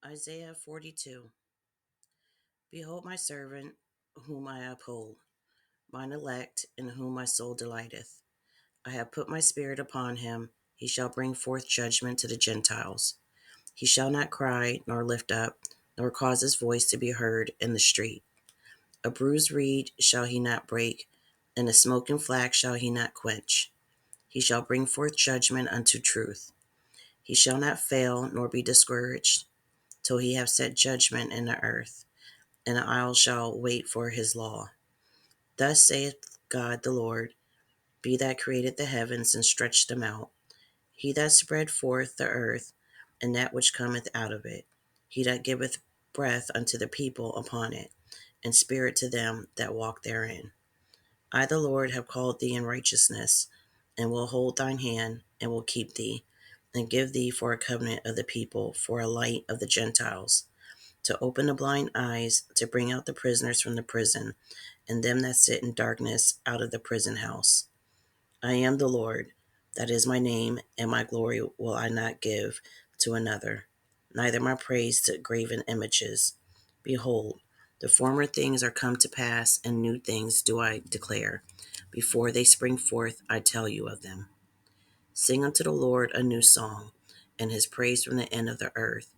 Isaiah 42. Behold my servant, whom I uphold, mine elect, in whom my soul delighteth. I have put my spirit upon him. He shall bring forth judgment to the Gentiles. He shall not cry, nor lift up, nor cause his voice to be heard in the street. A bruised reed shall he not break, and a smoking flax shall he not quench. He shall bring forth judgment unto truth. He shall not fail, nor be discouraged, till he have set judgment in the earth, and the isles shall wait for his law. Thus saith God the Lord, He that created the heavens and stretched them out, he that spread forth the earth, and that which cometh out of it, he that giveth breath unto the people upon it, and spirit to them that walk therein. I the Lord have called thee in righteousness, and will hold thine hand, and will keep thee, and give thee for a covenant of the people, for a light of the Gentiles, to open the blind eyes, to bring out the prisoners from the prison, and them that sit in darkness out of the prison house. I am the Lord, that is my name, and my glory will I not give to another, neither my praise to graven images. Behold, the former things are come to pass, and new things do I declare. Before they spring forth, I tell you of them. Sing unto the Lord a new song, and his praise from the end of the earth.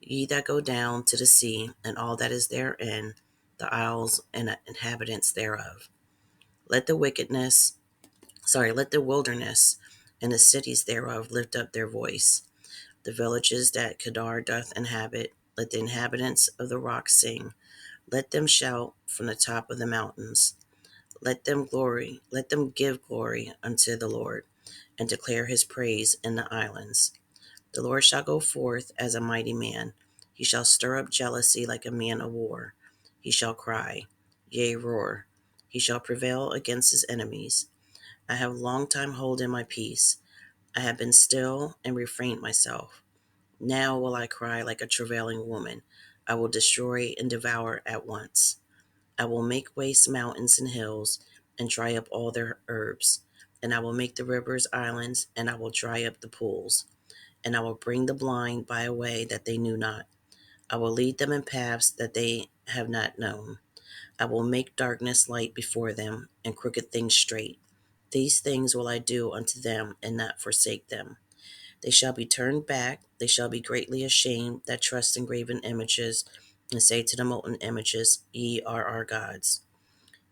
Ye that go down to the sea, and all that is therein, the isles and the inhabitants thereof. Let the let the wilderness and the cities thereof lift up their voice. The villages that Kedar doth inhabit, let the inhabitants of the rocks sing. Let them shout from the top of the mountains. Let them give glory unto the Lord, and declare his praise in the islands. The Lord shall go forth as a mighty man. He shall stir up jealousy like a man of war. He shall cry, yea, roar. He shall prevail against his enemies. I have long time holden my peace. I have been still and refrained myself. Now will I cry like a travailing woman. I will destroy and devour at once. I will make waste mountains and hills, and dry up all their herbs. And I will make the rivers islands, and I will dry up the pools. And I will bring the blind by a way that they knew not. I will lead them in paths that they have not known. I will make darkness light before them, and crooked things straight. These things will I do unto them, and not forsake them. They shall be turned back, they shall be greatly ashamed that trust in graven images, and say to the molten images, Ye are our gods.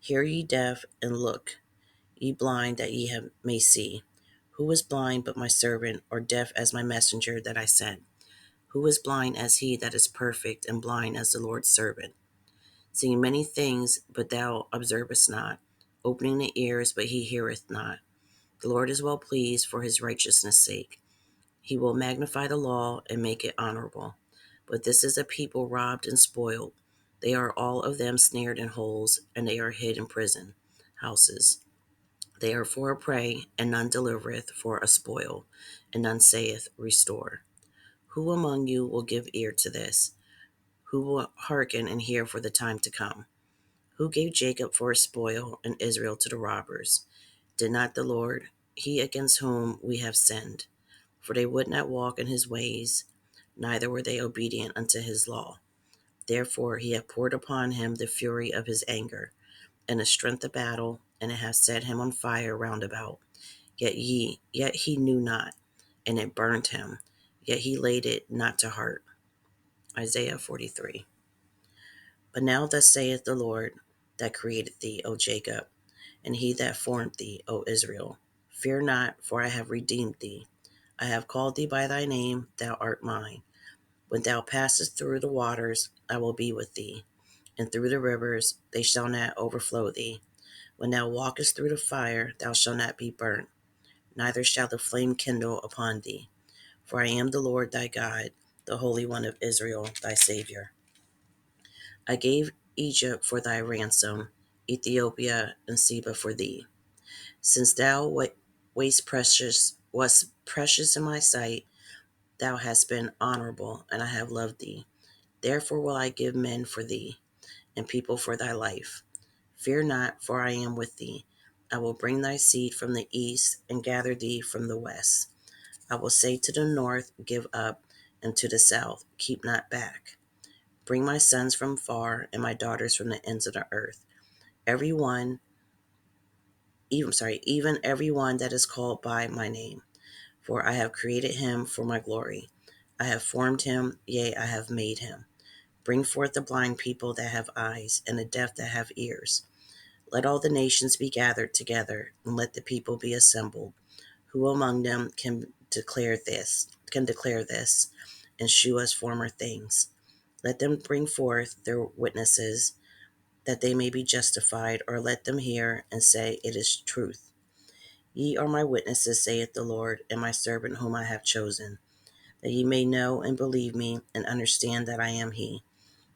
Hear ye deaf, and look, ye blind, that may see. Who is blind but my servant, or deaf as my messenger that I sent? Who is blind as he that is perfect, and blind as the Lord's servant? Seeing many things, but thou observest not, opening the ears, but he heareth not. The Lord is well pleased for his righteousness' sake. He will magnify the law and make it honorable. But this is a people robbed and spoiled. They are all of them snared in holes, and they are hid in prison houses. They are for a prey, and none delivereth, for a spoil, and none saith, Restore. Who among you will give ear to this? Who will hearken and hear for the time to come? Who gave Jacob for a spoil, and Israel to the robbers? Did not the Lord, he against whom we have sinned? For they would not walk in his ways, neither were they obedient unto his law. Therefore he hath poured upon him the fury of his anger, and the strength of battle, and it hath set him on fire round about. Yet he knew not, and it burned him, yet he laid it not to heart. Isaiah 43. But now thus saith the Lord that created thee, O Jacob, and he that formed thee, O Israel. Fear not, for I have redeemed thee. I have called thee by thy name, thou art mine. When thou passest through the waters, I will be with thee, and through the rivers, they shall not overflow thee. When thou walkest through the fire, thou shalt not be burnt, neither shall the flame kindle upon thee. For I am the Lord thy God, the Holy One of Israel, thy Saviour. I gave Egypt for thy ransom, Ethiopia and Seba for thee. Since thou wast precious in my sight, thou hast been honorable, and I have loved thee. Therefore will I give men for thee, and people for thy life. Fear not, for I am with thee. I will bring thy seed from the east, and gather thee from the west. I will say to the north, Give up, and to the south. Keep not back. Bring my sons from far and my daughters from the ends of the earth. Even every one that is called by my name. For I have created him for my glory. I have formed him, yea, I have made him. Bring forth the blind people that have eyes, and the deaf that have ears. Let all the nations be gathered together, and let the people be assembled. Who among them can declare this, and shew us former things? Let them bring forth their witnesses, that they may be justified, or let them hear and say, it is truth. Ye are my witnesses, saith the Lord, and my servant whom I have chosen, that ye may know and believe me, and understand that I am he.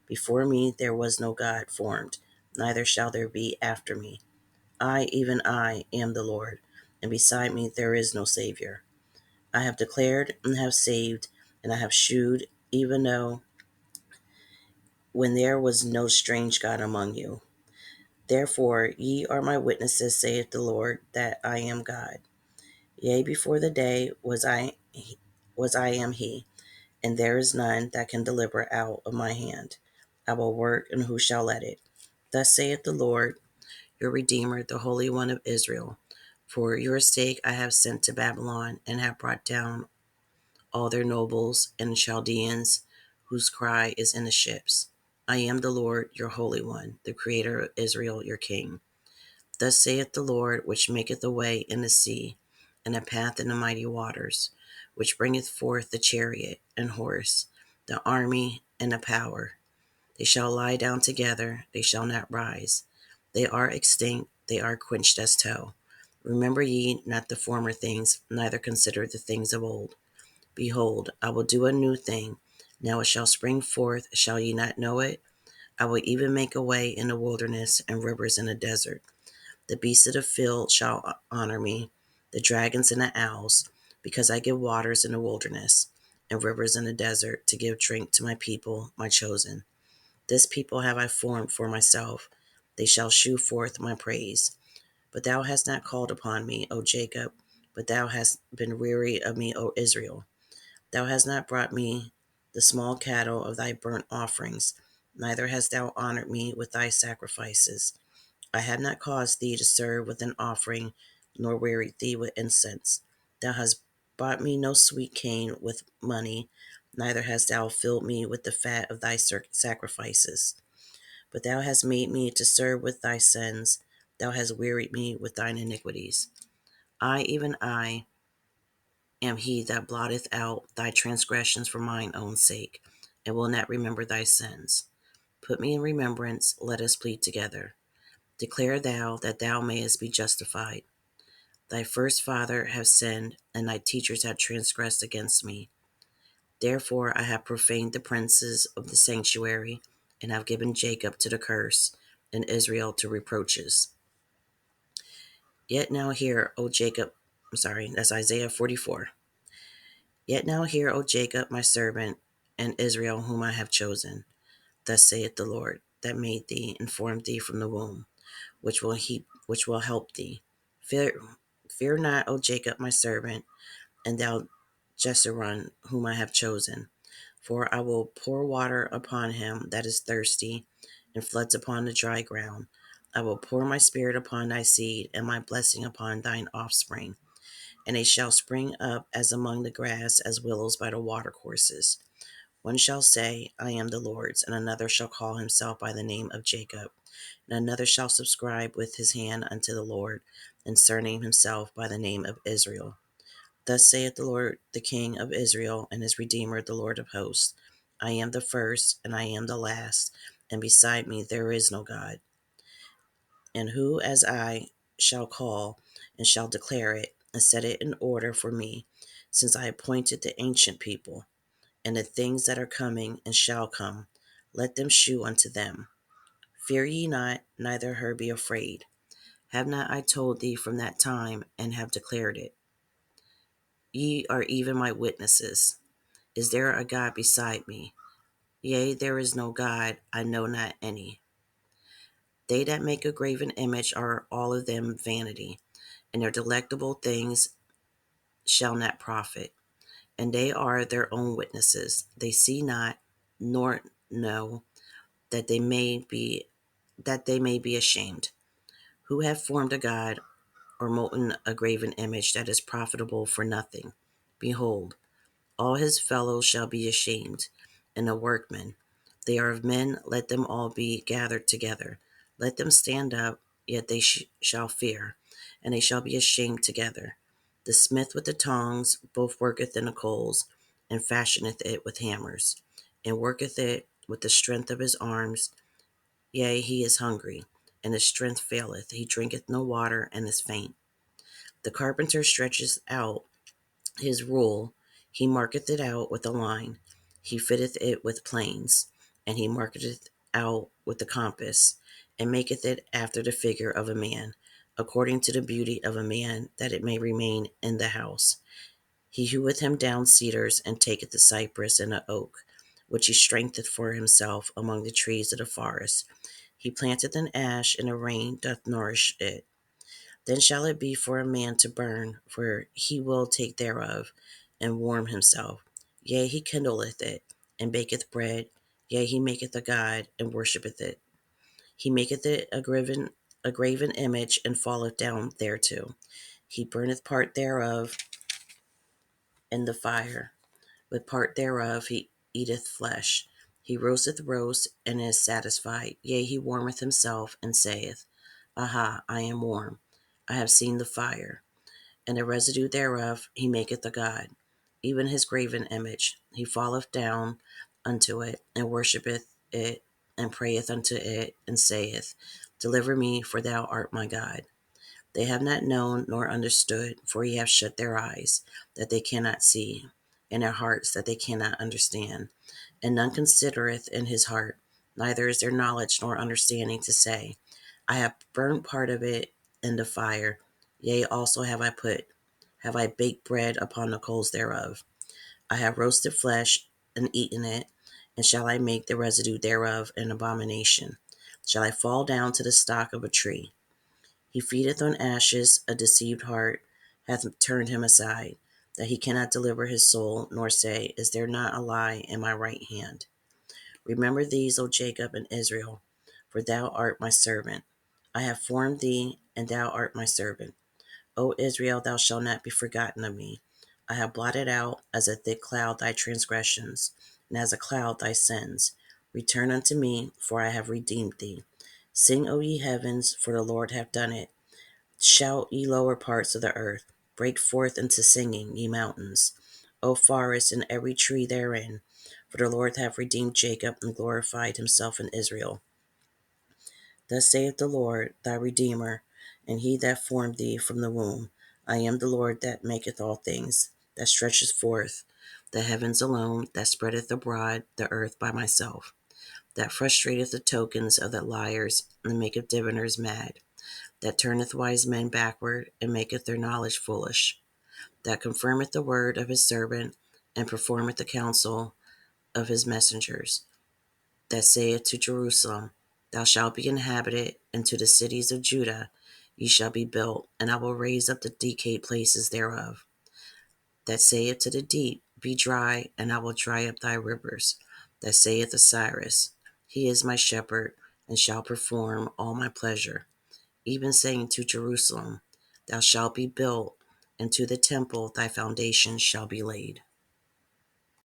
Before me there was no God formed, neither shall there be after me. I, even I, am the Lord, and beside me there is no Savior. I have declared and have saved, and I have shewed, even though when there was no strange God among you. Therefore ye are my witnesses, saith the Lord, that I am God. Yea, before the day I am he, and there is none that can deliver out of my hand. I will work, and who shall let it? Thus saith the Lord, your Redeemer, the Holy One of Israel. For your sake I have sent to Babylon, and have brought down all their nobles and Chaldeans, whose cry is in the ships. I am the Lord, your Holy One, the Creator of Israel, your King. Thus saith the Lord, which maketh a way in the sea, and a path in the mighty waters, which bringeth forth the chariot and horse, the army and the power. They shall lie down together, they shall not rise. They are extinct, they are quenched as tow. Remember ye not the former things, neither consider the things of old. Behold, I will do a new thing. Now it shall spring forth, shall ye not know it? I will even make a way in the wilderness and rivers in the desert. The beasts of the field shall honor me, the dragons and the owls, because I give waters in the wilderness and rivers in the desert to give drink to my people, my chosen. This people have I formed for myself. They shall shew forth my praise. But thou hast not called upon me, O Jacob, but thou hast been weary of me, O Israel. Thou hast not brought me the small cattle of thy burnt offerings, neither hast thou honored me with thy sacrifices. I have not caused thee to serve with an offering, nor wearied thee with incense. Thou hast bought me no sweet cane with money, neither hast thou filled me with the fat of thy sacrifices. But thou hast made me to serve with thy sins, thou hast wearied me with thine iniquities. I, even I, am he that blotteth out thy transgressions for mine own sake, and will not remember thy sins. Put me in remembrance, let us plead together. Declare thou, that thou mayest be justified. Thy first father have sinned, and thy teachers have transgressed against me. Therefore I have profaned the princes of the sanctuary, and have given Jacob to the curse, and Israel to reproaches. Yet now hear, O Jacob, that's Isaiah 44. Yet now hear, O Jacob, my servant, and Israel, whom I have chosen. Thus saith the Lord, that made thee and formed thee from the womb, which will help thee. Fear not, O Jacob, my servant, and thou Jeshurun, whom I have chosen. For I will pour water upon him that is thirsty, and floods upon the dry ground. I will pour my spirit upon thy seed, and my blessing upon thine offspring. And they shall spring up as among the grass, as willows by the watercourses. One shall say, I am the Lord's, and another shall call himself by the name of Jacob. And another shall subscribe with his hand unto the Lord, and surname himself by the name of Israel. Thus saith the Lord, the King of Israel, and his Redeemer, the Lord of hosts. I am the first, and I am the last, and beside me there is no God. And who as I shall call, and shall declare it, and set it in order for me, since I appointed the ancient people, and the things that are coming and shall come, let them shew unto them. Fear ye not, neither be afraid. Have not I told thee from that time, and have declared it? Ye are even my witnesses. Is there a God beside me? Yea, there is no God, I know not any. They that make a graven image are all of them vanity, and their delectable things shall not profit. and they are their own witnesses. They see not, nor know, that they may be ashamed. Who have formed a god, or molten a graven image that is profitable for nothing? Behold, all his fellows shall be ashamed, and the workmen. They are of men, let them all be gathered together. Let them stand up, yet they shall fear, and they shall be ashamed together. The smith with the tongs both worketh in the coals, and fashioneth it with hammers, and worketh it with the strength of his arms. Yea, he is hungry, and his strength faileth. He drinketh no water, and is faint. The carpenter stretcheth out his rule, he marketh it out with a line, he fitteth it with planes, and he marketh out with the compass, and maketh it after the figure of a man, according to the beauty of a man, that it may remain in the house. He heweth him down cedars, and taketh the cypress and the oak, which he strengtheneth for himself among the trees of the forest. He planteth an ash, and the rain doth nourish it. Then shall it be for a man to burn, for he will take thereof, and warm himself. Yea, he kindleth it, and baketh bread. Yea, he maketh a god, and worshippeth it. He maketh it a graven image, and falleth down thereto. He burneth part thereof in the fire. With part thereof he eateth flesh. He roasteth roast, and is satisfied. Yea, he warmeth himself, and saith, Aha, I am warm. I have seen the fire. And the residue thereof he maketh a god, even his graven image. He falleth down unto it, and worshippeth it, and prayeth unto it, and saith, Deliver me, for thou art my God. They have not known nor understood, for he hath shut their eyes, that they cannot see, and their hearts, that they cannot understand. And none considereth in his heart, neither is there knowledge nor understanding to say, I have burnt part of it in the fire, yea, also have I baked bread upon the coals thereof. I have roasted flesh and eaten it, and shall I make the residue thereof an abomination? Shall I fall down to the stock of a tree? He feedeth on ashes, a deceived heart hath turned him aside, that he cannot deliver his soul, nor say, Is there not a lie in my right hand? Remember these, O Jacob and Israel, for thou art my servant. I have formed thee, and thou art my servant. O Israel, thou shalt not be forgotten of me. I have blotted out as a thick cloud thy transgressions, and as a cloud thy sins. Return unto me, for I have redeemed thee. Sing, O ye heavens, for the Lord hath done it. Shout, ye lower parts of the earth. Break forth into singing, ye mountains. O forest, and every tree therein. For the Lord hath redeemed Jacob, and glorified himself in Israel. Thus saith the Lord, thy Redeemer, and he that formed thee from the womb. I am the Lord that maketh all things, that stretcheth forth the heavens alone, that spreadeth abroad the earth by myself, that frustrateth the tokens of the liars, and maketh diviners mad, that turneth wise men backward, and maketh their knowledge foolish, that confirmeth the word of his servant, and performeth the counsel of his messengers, that saith to Jerusalem, Thou shalt be inhabited, and to the cities of Judah ye shall be built, and I will raise up the decayed places thereof, that saith to the deep, Be dry, and I will dry up thy rivers, that saith Osiris, He is my shepherd, and shall perform all my pleasure, even saying to Jerusalem, Thou shalt be built, and to the temple thy foundation shall be laid.